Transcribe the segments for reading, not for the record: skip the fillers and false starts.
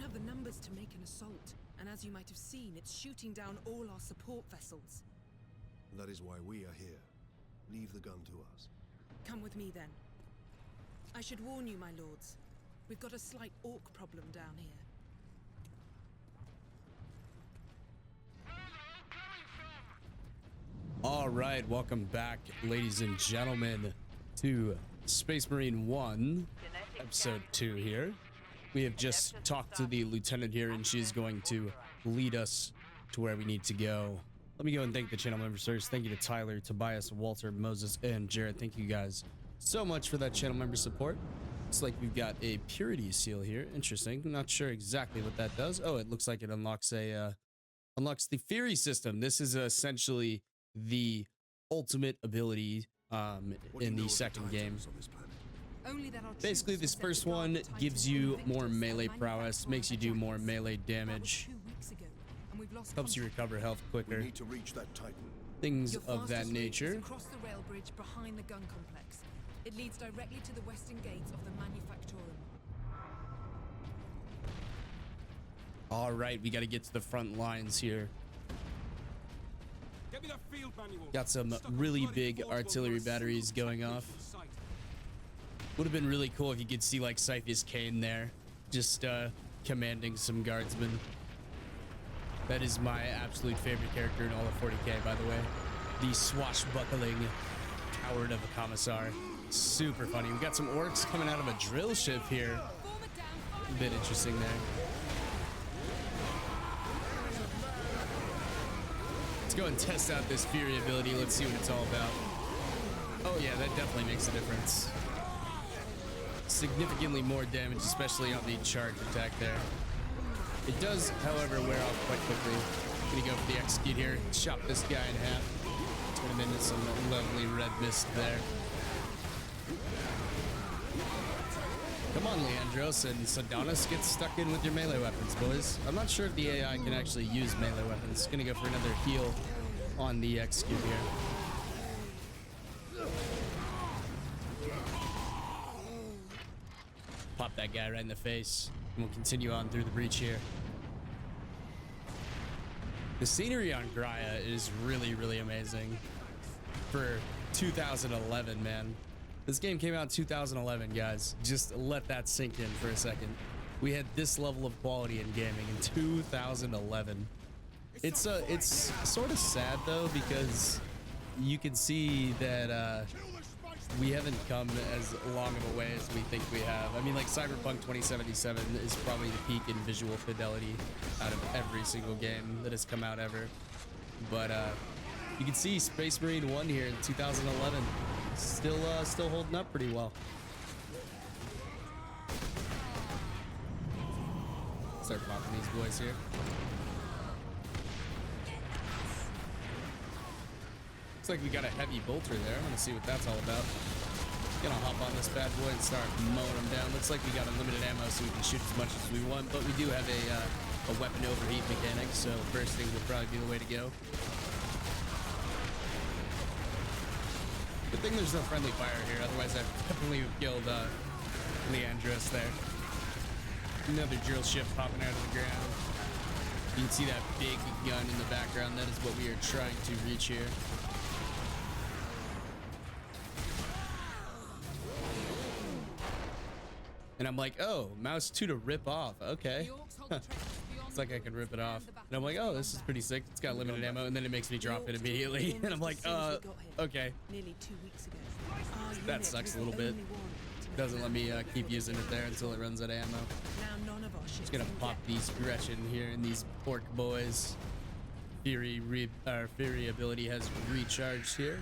have the numbers to make an assault, and as you might have seen, it's shooting down all our support vessels. That is why we are here. Leave the gun to us. Come with me, then. I should warn you, my lords. We've got a slight orc problem down here. All right, welcome back, ladies and gentlemen, to Space Marine 1, Episode 2 here. We have just talked to the lieutenant here, and she's going to lead us to where we need to go. Let me go and thank the channel members first. Thank you to Tyler, Tobias, Walter, Moses, and Jared. Thank you guys so much for that channel member support. Looks like we've got a purity seal here. Interesting. I'm not sure exactly what that does. Oh, it looks like it unlocks a unlocks the Fury system. This is essentially the ultimate ability in the second game. Basically, this first one gives you more melee prowess, makes you do more melee damage, helps you recover health quicker, We need to reach that Titan. things of that nature. Across the rail bridge behind the gun complex. It leads directly to the western gates of the Manufactorum. All right, we got to get to the front lines here. Got some really big artillery batteries going off. Would have been really cool if you could see like Cyphius Kane there, just commanding some guardsmen. That is my absolute favorite character in all of 40k, by the way. The swashbuckling coward of a commissar. Super funny. We got some orcs coming out of a drill ship here. A bit interesting there. Let's go and test out this Fury ability. Let's see what it's all about. Oh yeah, that definitely makes a difference. Significantly more damage, especially on the charge attack there. It does, however, wear off quite quickly. Gonna go for the execute here. Chop this guy in half. Turn him into some lovely red mist there. Come on, Leandros and Sodonis, get stuck in with your melee weapons, boys. I'm not sure if the AI can actually use melee weapons. Gonna go for another heal on the execute here. Pop that guy right in the face, and we'll continue on through the breach here. The scenery on Graia is really, really amazing for 2011, man. This game came out in 2011, guys. Just let that sink in for a second. We had this level of quality in gaming in 2011. It's sort of sad though, because you can see that we haven't come as long of a way as we think we have. I mean, like Cyberpunk 2077 is probably the peak in visual fidelity out of every single game that has come out ever. But you can see Space Marine 1 here in 2011 still holding up pretty well. Start popping these boys here. Looks like we got a heavy bolter there. I'm gonna see what that's all about. Gonna hop on this bad boy and start mowing them down. Looks like we got unlimited ammo, so we can shoot as much as we want, but we do have a weapon overheat mechanic, so bursting will probably be the way to go. Good thing there's no friendly fire here, otherwise I definitely would have killed Leandros there. Another drill ship popping out of the ground. You can see that big gun in the background. That is what we are trying to reach here. And I'm like, oh, mouse 2 to rip off. Okay. It's like I can rip it off. And I'm like, oh, this is pretty sick. It's got limited ammo, and then it makes me drop it immediately. And I'm like, okay. That sucks a little bit. Doesn't let me keep using it there until it runs out of ammo. Just gonna pop these Gretchen here and these orc boys. Fury ability has recharged here.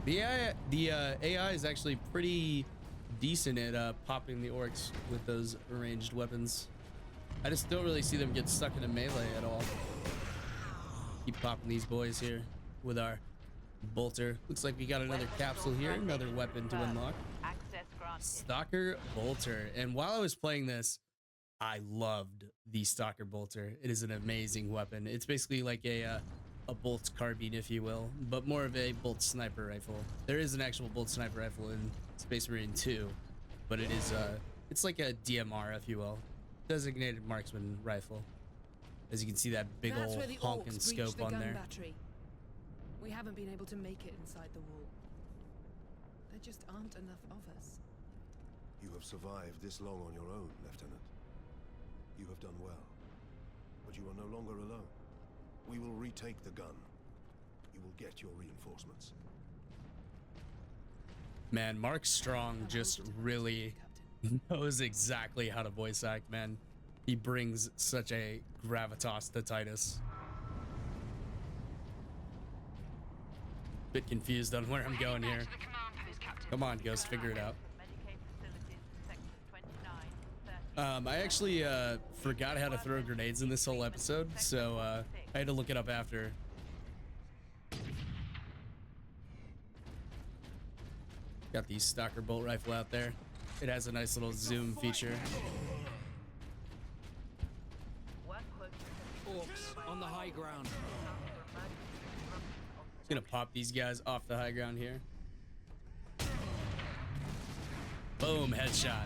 The AI is actually pretty decent at popping the orcs with those ranged weapons. I just don't really see them get stuck in a melee at all. Keep popping these boys here with our bolter. Looks like we got another capsule here, another weapon to unlock. Stalker bolter. And while I was playing this, I loved the Stalker bolter. It is an amazing weapon. It's basically like a bolt carbine, if you will, but more of a bolt sniper rifle. There is an actual bolt sniper rifle in Space Marine 2, but it is it's like a DMR, if you will. designated marksman rifle. As you can see, that big That's old where the honking orcs breached scope the on gun there. battery. We haven't been able to make it inside the wall. There just aren't enough of us. You have survived this long on your own, Lieutenant. You have done well. But you are no longer alone. We will retake the gun. You will get your reinforcements. Man, Mark Strong just really knows exactly how to voice act, man. He brings such a gravitas to Titus. Bit confused on where I'm going here. Come on, Ghost, figure it out. I actually forgot how to throw grenades in this whole episode, so I had to look it up after. Got the Stalker bolt rifle out there. It has a nice little zoom feature. Orcs on the high ground. Gonna pop these guys off the high ground here. Boom, headshot.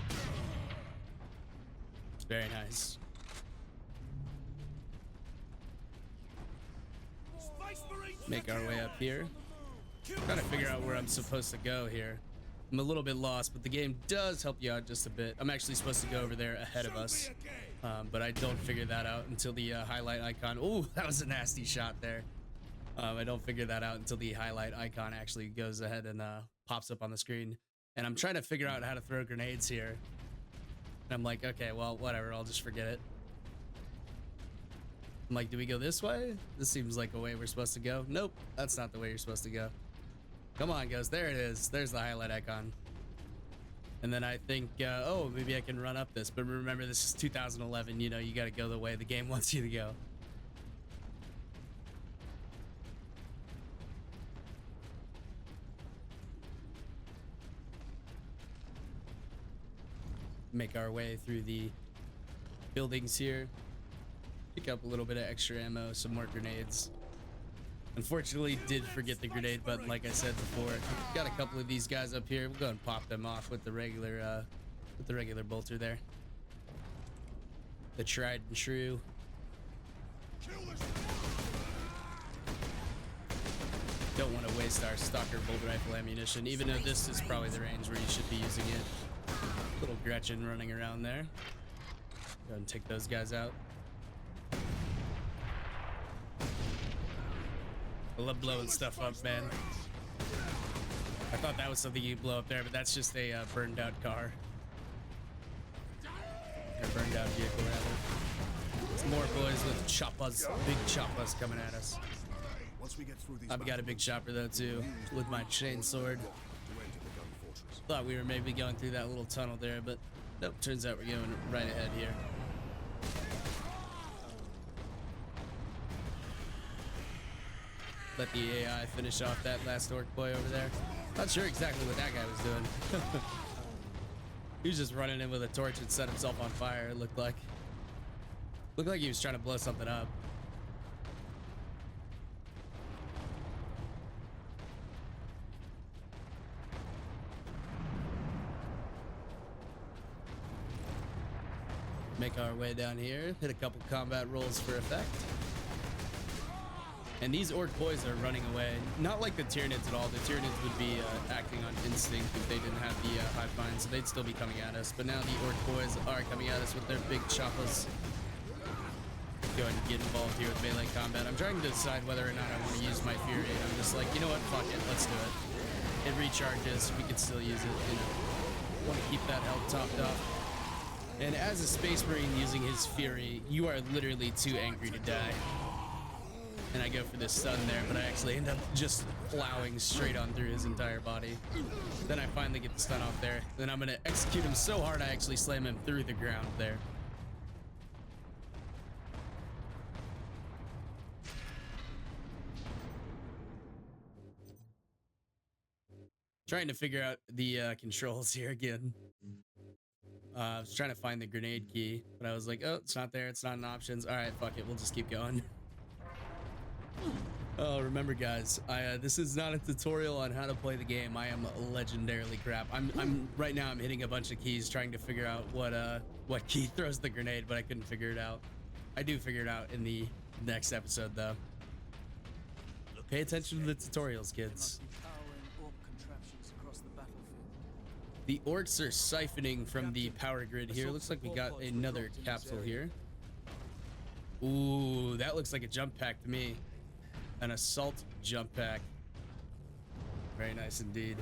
Very nice. Make our way up here. Trying to figure out where I'm supposed to go here. I'm a little bit lost, but the game does help you out just a bit. I'm actually supposed to go over there ahead of us, but I don't figure that out until the highlight icon. Oh, that was a nasty shot there. I don't figure that out until the highlight icon actually goes ahead and pops up on the screen. And I'm trying to figure out how to throw grenades here. And I'm like, okay, well, whatever. I'll just forget it. I'm like, do we go this way? This seems like a way we're supposed to go. Nope, that's not the way you're supposed to go. Come on, Ghost. There it is. There's the highlight icon. And then I think, oh, maybe I can run up this. But remember, this is 2011. You know, you got to go the way the game wants you to go. Make our way through the buildings here. Pick up a little bit of extra ammo, some more grenades. Unfortunately, did forget the grenade button, like I said before. Got a couple of these guys up here. We'll go and pop them off with the regular bolter there. The tried and true. Don't want to waste our Stalker bolt rifle ammunition, even though this is probably the range where you should be using it. Little Gretchen running around there. Go ahead and take those guys out. I love blowing stuff up, man. I thought that was something you'd blow up there, but that's just a burned out car. Or burned out vehicle, rather. It's more boys with choppers, big choppers coming at us. I've got a big chopper though too, with my chain sword. Thought we were maybe going through that little tunnel there, but nope, turns out we're going right ahead here. Let the AI finish off that last orc boy over there. Not sure exactly what that guy was doing. He was just running in with a torch and set himself on fire, it looked like. Looked like he was trying to blow something up. Make our way down here, hit a couple combat rolls for effect. And these orc boys are running away. Not like the Tyranids at all. The Tyranids would be acting on instinct if they didn't have the hive mind, so they'd still be coming at us. But now the orc boys are coming at us with their big choppers. Go ahead and get involved here with melee combat. I'm trying to decide whether or not I want to use my Fury. I'm just like, you know what, fuck it, let's do it. It recharges, we can still use it, you know. Want to keep that health topped off. And as a Space Marine using his Fury, you are literally too angry to die. And I go for this stun there, but I actually end up just plowing straight on through his entire body. Then I finally get the stun off there. Then I'm gonna execute him so hard I actually slam him through the ground there. Trying to figure out the controls here again. I was trying to find the grenade key, but I was like, oh, it's not there. It's not in options. All right, fuck it. We'll just keep going. Oh, remember, guys, this is not a tutorial on how to play the game. I am legendarily crap. I'm right now. I'm hitting a bunch of keys trying to figure out what key throws the grenade, but I couldn't figure it out. I do figure it out in the next episode, though. Pay attention to the tutorials, kids. The orcs are siphoning from the power grid here. Looks like we got another capsule here. Ooh, that looks like a jump pack to me. An assault jump pack. Very nice indeed.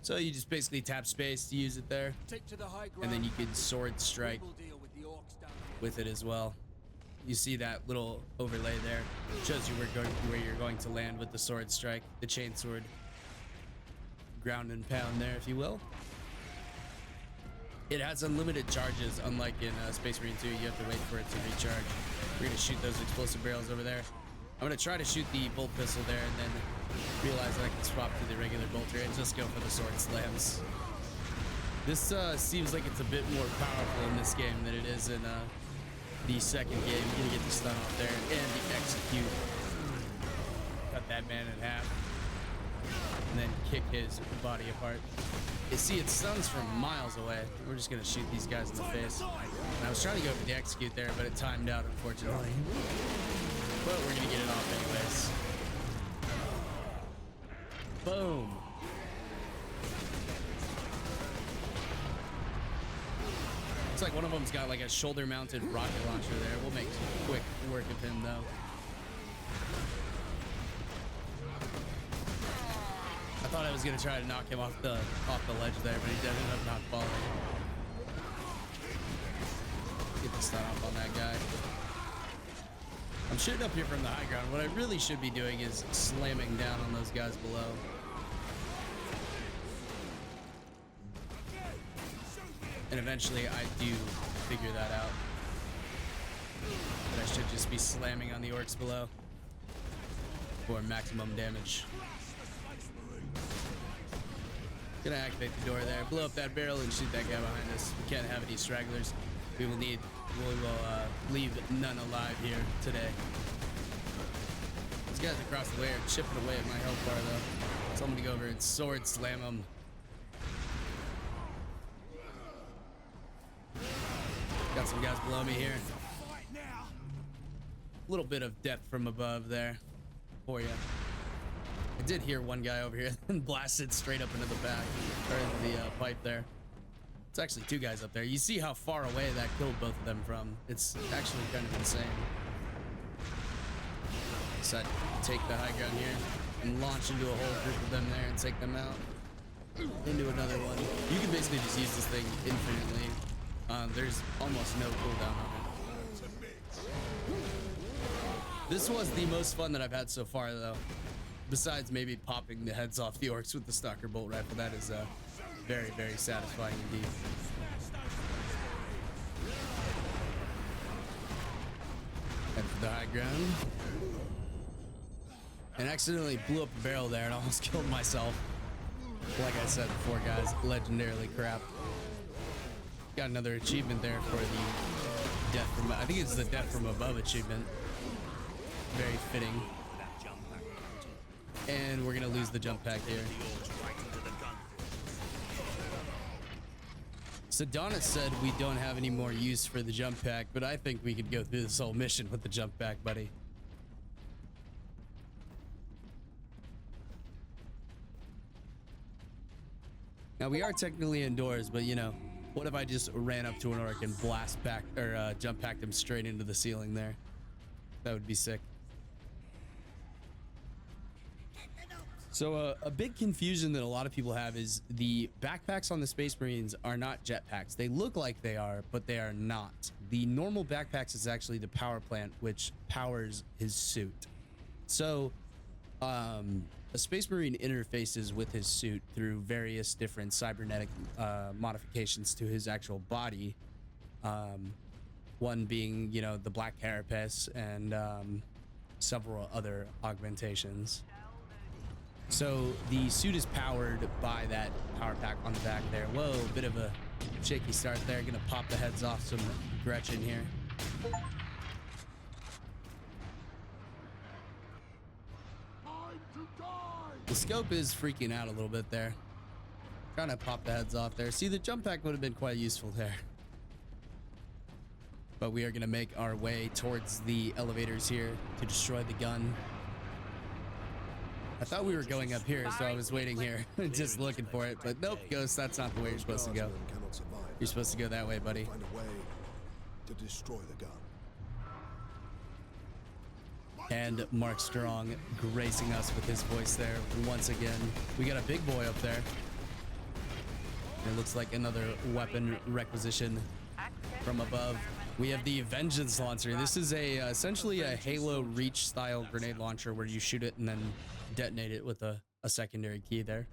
So you just basically tap space to use it there, and then you can sword strike with it as well. You see that little overlay there? Shows you where you're going to land with the sword strike, the chain sword. Ground and pound there, if you will. It has unlimited charges, unlike in Space Marine 2. You have to wait for it to recharge. We're gonna shoot those explosive barrels over there. I'm gonna try to shoot the bolt pistol there, and then realize that I can swap to the regular bolter and just go for the sword slams. This seems like it's a bit more powerful in this game than it is in the second game. You're gonna get the stun off there and the execute. Cut that man in half. And then kick his body apart. You see, it stuns from miles away. We're just gonna shoot these guys in the face. And I was trying to go for the execute there, but it timed out, unfortunately. But we're gonna get it off anyways. Boom. Looks like one of them's got like a shoulder-mounted rocket launcher there. We'll make quick work of him though. I thought I was gonna try to knock him off the ledge there, but he did end up not falling. Get the stun off on that guy. I'm shooting up here from the high ground. What I really should be doing is slamming down on those guys below. And eventually I do figure that out. But I should just be slamming on the orcs below for maximum damage. Gonna activate the door there, blow up that barrel and shoot that guy behind us. We can't have any stragglers. We will leave leave none alive here today. These guys across the way are chipping away at my health bar though. So I'm gonna go over and sword slam them. Got some guys below me here. A little bit of depth from above there for you. I did hear one guy over here and blasted straight up into the back, or into the pipe there. It's actually two guys up there. You see how far away that killed both of them from. It's actually kind of insane. Decided to take the high ground here and launch into a whole group of them there and take them out. Into another one. You can basically just use this thing infinitely. There's almost no cooldown on it. This was the most fun that I've had so far though. Besides maybe popping the heads off the orcs with the stalker bolt rifle. That is very, very satisfying indeed. Head for the high ground. And accidentally blew up a barrel there and almost killed myself. Like I said before, guys, legendarily crap. Got another achievement there for the death from, I think it's the death from above achievement. Very fitting. And we're gonna lose the jump pack here. Sedona said we don't have any more use for the jump pack, but I think we could go through this whole mission with the jump pack, buddy. Now we are technically indoors, but you know, what if I just ran up to an orc and blast pack or jump packed him straight into the ceiling there? That would be sick. So a big confusion that a lot of people have is the backpacks on the Space Marines are not jetpacks. They look like they are, but they are not. The normal backpacks is actually the power plant, which powers his suit. So a Space Marine interfaces with his suit through various different cybernetic modifications to his actual body. One being, you know, the black carapace and several other augmentations. So the suit is powered by that power pack on the back there. Whoa, bit of a shaky start there. Gonna pop the heads off some Gretchen here. The scope is freaking out a little bit there. Trying to pop the heads off there. See, the jump pack would have been quite useful there. But we are going to make our way towards the elevators here to destroy the gun. I thought we were going up here, so I was waiting here, just looking for it. But nope, Ghost, that's not the way you're supposed to go. You're supposed to go that way, buddy. Find a way to destroy the gun. And Mark Strong gracing us with his voice there once again. We got a big boy up there. It looks like another weapon requisition from above. We have the Vengeance Launcher. This is essentially a Halo Reach style grenade launcher where you shoot it and then detonate it with a secondary key there.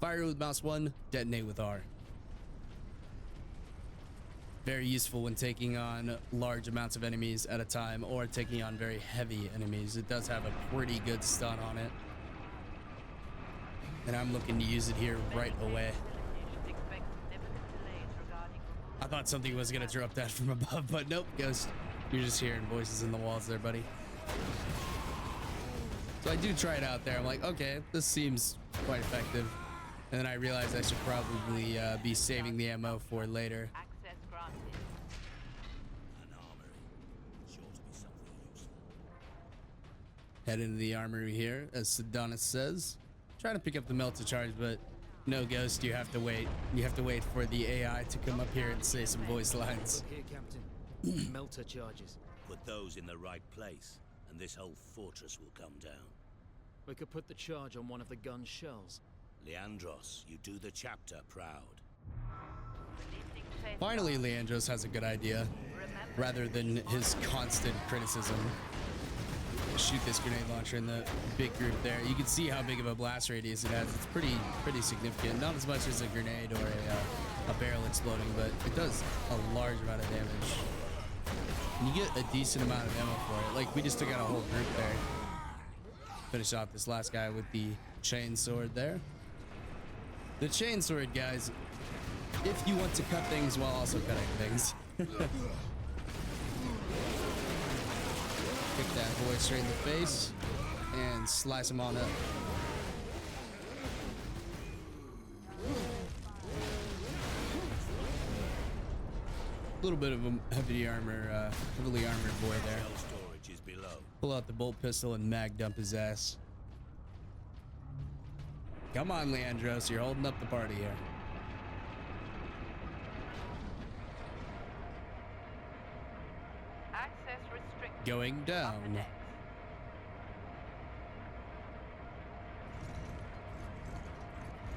Fire with mouse 1, detonate with R. Very useful when taking on large amounts of enemies at a time or taking on very heavy enemies. It does have a pretty good stun on it. And I'm looking to use it here right away. I thought something was gonna drop that from above, but nope, Ghost. You're just hearing voices in the walls there, buddy. So I do try it out there. I'm like, okay, this seems quite effective. And then I realized I should probably be saving the ammo for later. Head into the armory here, as Sedonis says. Trying to pick up the melter charge, but no, Ghost, you have to wait. You have to wait for the AI to come up here and say some voice lines. Look here, Captain. Melter charges. Put those in the right place, and this whole fortress will come down. We could put the charge on one of the gun's shells. Leandros, you do the chapter proud. Finally, Leandros has a good idea, rather than his constant criticism. Shoot this grenade launcher in the big group there. You can see how big of a blast radius it has. It's pretty significant. Not as much as a grenade or a barrel exploding, but it does a large amount of damage. And you get a decent amount of ammo for it. Like, we just took out a whole group there. Finish off this last guy with the chain sword there. The chain sword, guys, if you want to cut things while also cutting things. Kick that boy straight in the face and slice him on up. A little bit of a heavily armored boy there. Storage is below. Pull out the bolt pistol and mag dump his ass. Come on, Leandros, you're holding up the party here. Going down.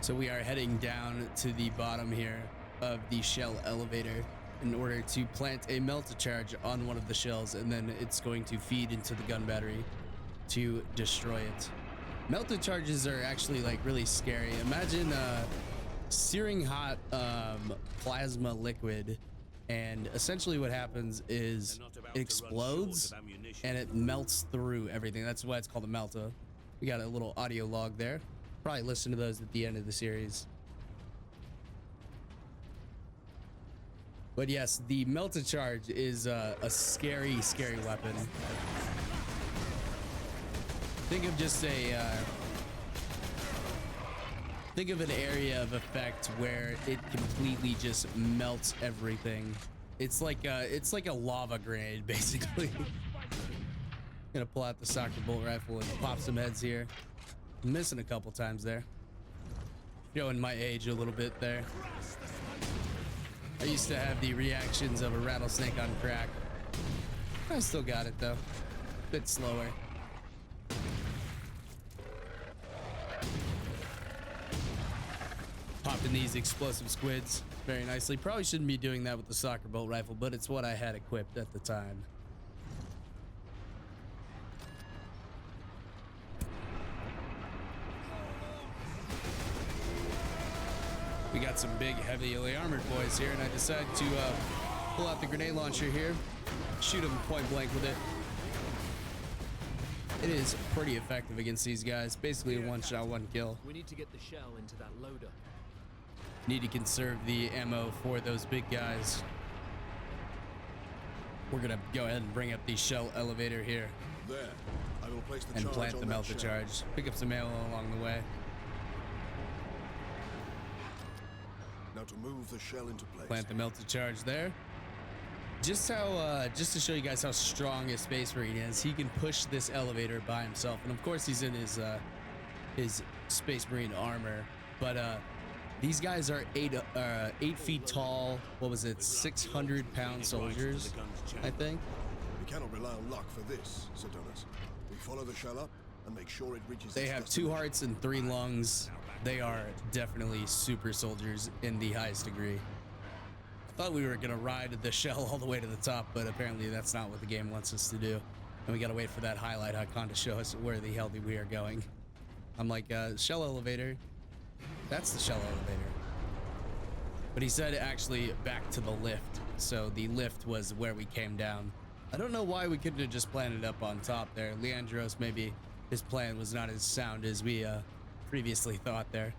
So we are heading down to the bottom here of the shell elevator in order to plant a melter charge on one of the shells, and then it's going to feed into the gun battery to destroy it. Melter charges are actually like really scary. Imagine searing hot plasma liquid. And essentially what happens is it explodes and it melts through everything. That's why it's called a melter. We got a little audio log there. Probably listen to those at the end of the series. But yes, the melter charge is a scary, scary weapon. Think of just think of an area of effect where it completely just melts everything. It's like a lava grenade, basically. Gonna pull out the soccer bolt rifle and pop some heads here. Missing a couple times there. Showing my age a little bit there. I used to have the reactions of a rattlesnake on crack. I still got it though. Bit slower. Popping these explosive squids very nicely. Probably shouldn't be doing that with the soccer bolt rifle, but it's what I had equipped at the time. We got some big, heavily armored boys here, and I decided to pull out the grenade launcher here, shoot them point blank with it. It is pretty effective against these guys. Basically a one-shot, one kill. We need to get the shell into that loader. Need to conserve the ammo for those big guys. We're gonna go ahead and bring up the shell elevator here There. I will place the and charge plant on the that melter shell. charge. Pick up some ammo along the way. Now to move the shell into place. Plant the melter charge there. Just to show you guys how strong a Space Marine is, he can push this elevator by himself, and of course he's in his Space Marine armor. But these guys are 8 feet tall. What was it? 600-pound soldiers, I think. We cannot rely on luck for this, Sedonis. We follow the shell up and make sure it reaches They its have 2 destination. hearts and 3 lungs. They are definitely super soldiers in the highest degree. I thought we were gonna ride the shell all the way to the top, but apparently that's not what the game wants us to do. And we gotta wait for that highlight icon to show us where the hell we are going. I'm like, shell elevator. That's the shell elevator. But he said actually back to the lift. So the lift was where we came down. I don't know why we couldn't have just planted up on top there. Leandros, maybe his plan was not as sound as we previously thought there.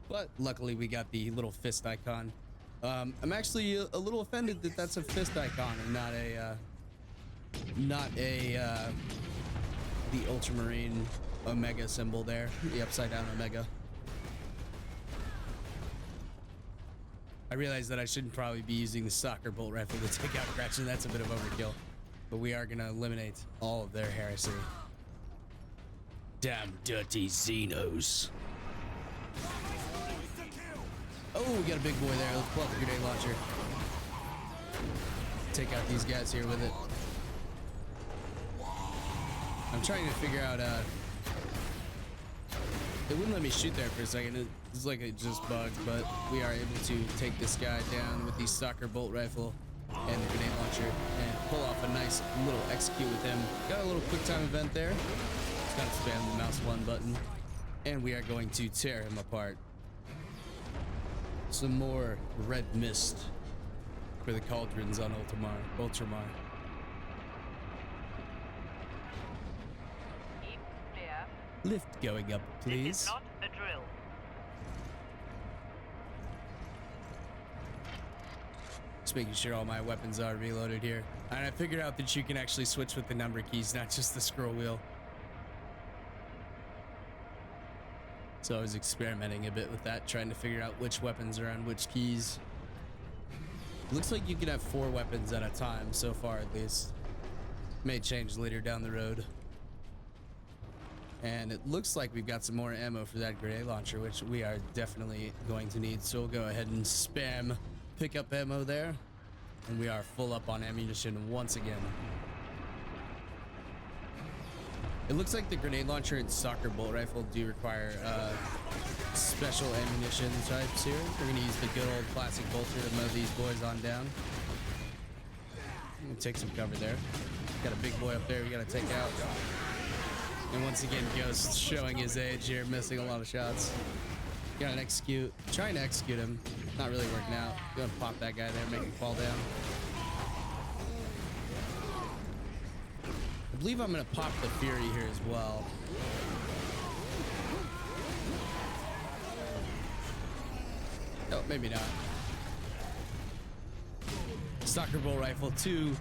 But luckily we got the little fist icon. I'm actually a little offended that that's a fist icon and not a the Ultramarine Omega symbol there, the upside down Omega. I realize that I shouldn't probably be using the soccer bolt rifle to take out Gretchen. That's a bit of overkill, but we are gonna eliminate all of their heresy. Damn dirty Xenos. Oh, we got a big boy there. Let's pull out the grenade launcher. Take out these guys here with it. I'm trying to figure out, they wouldn't let me shoot there for a second. It's like it just bugged, but we are able to take this guy down with the soccer bolt rifle and the grenade launcher and pull off a nice little execute with him. Got a little quick time event there. Just gotta spam the mouse 1 button. And we are going to tear him apart. Some more red mist for the cauldrons on Ultramar. Keep clear. Lift going up, This please. is not a drill. Just making sure all my weapons are reloaded here. And I figured out that you can actually switch with the number keys, not just the scroll wheel. So I was experimenting a bit with that, trying to figure out which weapons are on which keys. Looks like you can have 4 weapons at a time, so far at least. May change later down the road. And it looks like we've got some more ammo for that grenade launcher, which we are definitely going to need. So we'll go ahead and spam pick up ammo there. And we are full up on ammunition once again. It looks like the grenade launcher and soccer bolt rifle do require special ammunition types here. We're gonna use the good old classic bolter to mow these boys on down. I'm gonna take some cover there. Got a big boy up there we gotta take out. And once again, Ghost showing his age here, missing a lot of shots. Got an execute, trying to execute him. Not really working out. Gonna pop that guy there, make him fall down. I believe I'm gonna pop the Fury here as well. Oh, maybe not. Soccer bolt rifle, two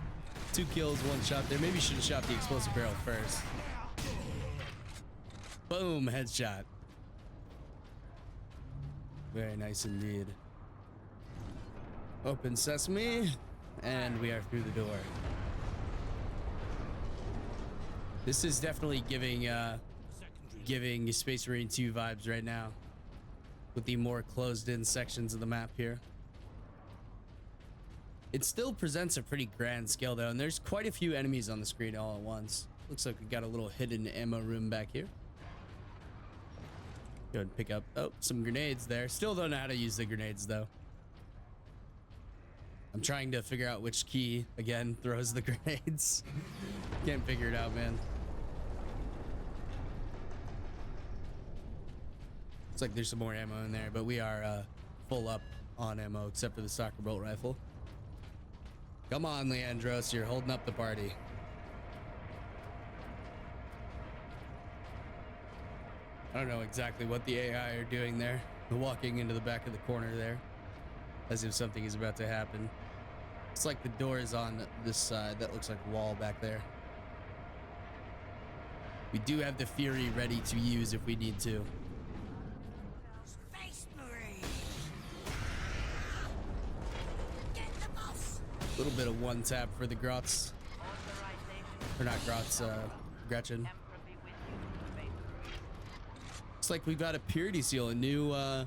kills, 1 shot there. Maybe should have shot the explosive barrel first. Boom, headshot. Very nice indeed. Open sesame, and we are through the door. This is definitely giving Space Marine 2 vibes right now, with the more closed-in sections of the map here. It still presents a pretty grand scale though, and there's quite a few enemies on the screen all at once. Looks like we got a little hidden ammo room back here. Go ahead and pick up, oh, some grenades there. Still don't know how to use the grenades though. I'm trying to figure out which key, again, throws the grenades. Can't figure it out, man. Looks like there's some more ammo in there, but we are full up on ammo except for the soccer bolt rifle. Come on, Leandros, you're holding up the party. I don't know exactly what the AI are doing there. walking into the back of the corner there, as if something is about to happen. It's like the door is on this side. That looks like a wall back there. We do have the Fury ready to use if we need to. Space Marine! Get the boss! A little bit of one tap for the Grots. Or not Grots, Gretchen. Looks like we've got a Purity Seal, a new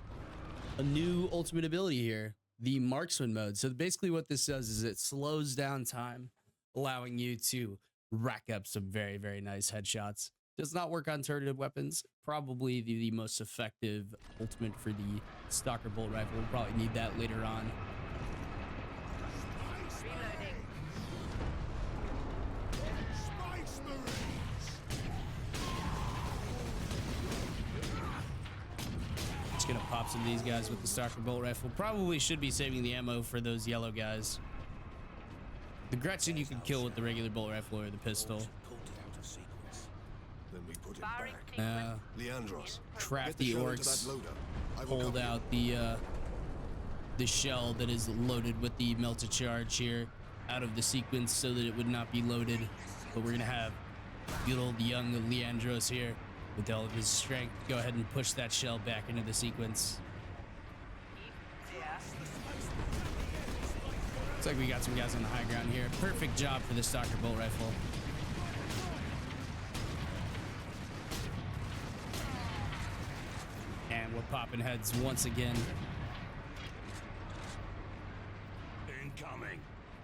ultimate ability here. The Marksman mode. So basically what this does is it slows down time, allowing you to rack up some very, very nice headshots. Does not work on turreted weapons. Probably the most effective ultimate for the Stalker Bolt Rifle. We'll probably need that later on. Gonna pop some of these guys with the Stalker Bolt Rifle. Probably should be saving the ammo for those yellow guys. The Gretchen you can kill with the regular bolt rifle or the pistol. Then we put it back. Leandros, crafty orcs pulled out the shell that is loaded with the melted charge here out of the sequence so that it would not be loaded. But we're gonna have good old young Leandros here with all of his strength go ahead and push that shell back into the sequence. Looks like we got some guys on the high ground here. Perfect job for the Stalker Bolt Rifle. And we're popping heads once again. Incoming.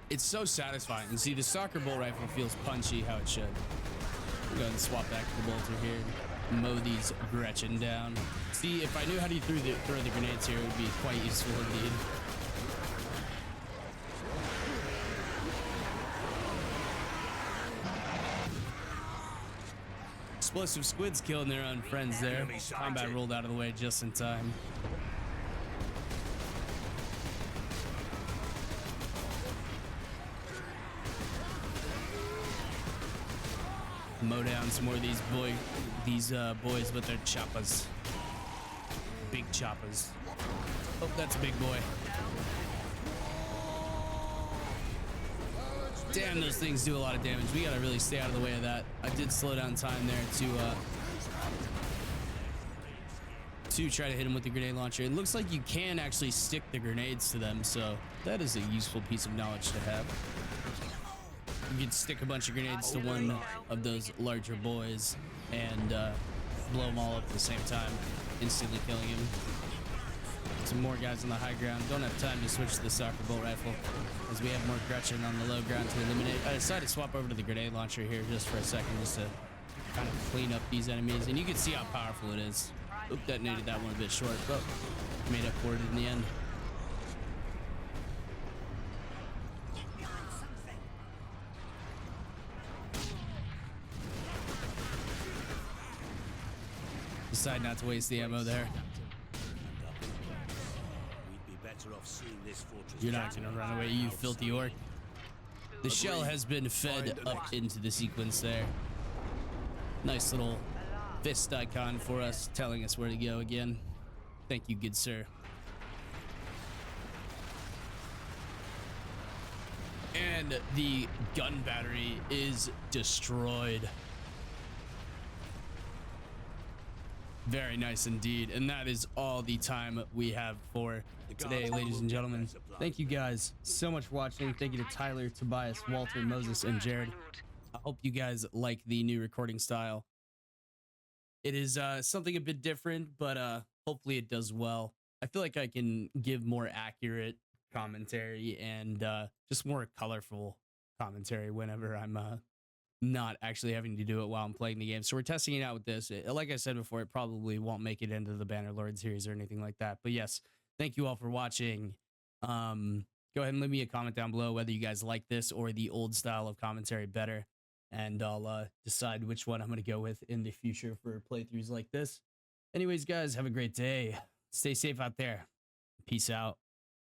It's so satisfying. You see, the Stalker Bolt Rifle feels punchy how it should. We'll go ahead and swap back to the bolter here. Mow these Gretchen down. See, if I knew how to throw the grenades here, it would be quite useful indeed. Explosive squids killing their own friends there. Combat rolled out of the way just in time. Mow down some more of these boys with their choppers. Big choppers. Oh, that's a big boy. Damn, those things do a lot of damage. We gotta really stay out of the way of that. I did slow down time there to try to hit him with the grenade launcher. It looks like you can actually stick the grenades to them, so that is a useful piece of knowledge to have. You can stick a bunch of grenades to one of those larger boys and blow them all up at the same time, instantly killing him. Some more guys on the high ground. Don't have time to switch to the Stalker Bolt Rifle as we have more Gretchen on the low ground to eliminate. I decided to swap over to the grenade launcher here just for a second, just to kind of clean up these enemies. And you can see how powerful it is. Oop, detonated that one a bit short, but made up for it in the end. Decide not to waste the ammo there. We'd be better off seeing this fortress. You're not gonna run away, you filthy orc. The shell has been fed up into the sequence there. Nice little fist icon for us, telling us where to go again. Thank you, good sir. And the gun battery is destroyed. Very nice indeed. And that is all the time we have for today, ladies and gentlemen. Thank you guys so much for watching. Thank you to Tyler, Tobias, Walter, Moses, and Jared. I hope you guys like the new recording style. It is something a bit different, but hopefully it does well. I feel like I can give more accurate commentary and just more colorful commentary whenever I'm not actually having to do it while I'm playing the game. So we're testing it out with this. Like I said before, it probably won't make it into the Bannerlord series or anything like that. But yes, thank you all for watching. Go ahead and leave me a comment down below whether you guys like this or the old style of commentary better. And I'll decide which one I'm going to go with in the future for playthroughs like this. Anyways, guys, have a great day. Stay safe out there. Peace out.